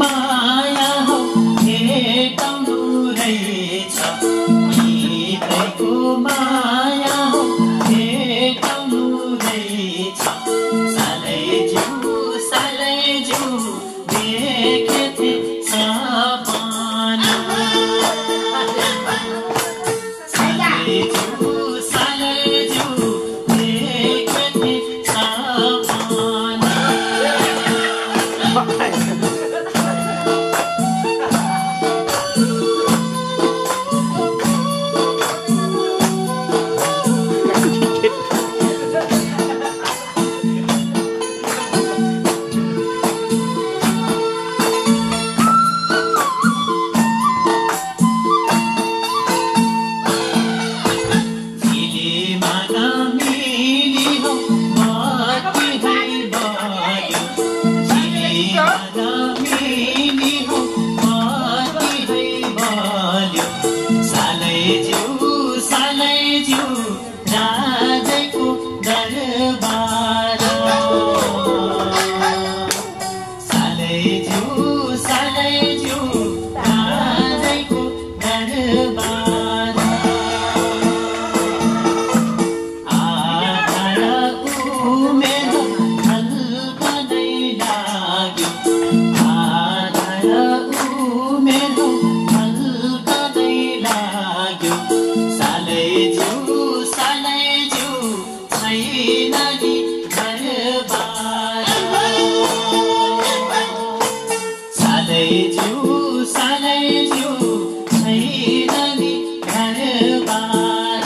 माया हो भेटाउनु रहेछ गीतैको माया हो भेटाउनु रहेछ सालैज्यू देखेथे सपना सालैज्यू देखेथे सपना सालैज्यू राजैको दरबार सालैज्यू राजैको दरबार आधार उमेर हल्कनै लाग्यो आधार उमेर हल्कनै लाग्यो सालैज्यू छैन नि घरबार सालैज्यू छैन नि घरबार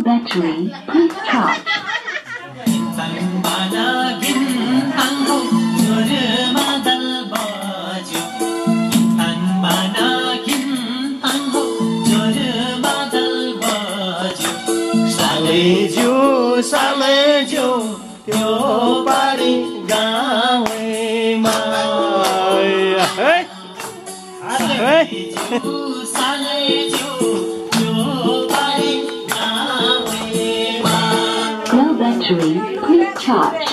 Battery, please charge. सालैज्यू त्यो पारी गाउँमा सालैज्यू त्यो पारी No battery, please charge.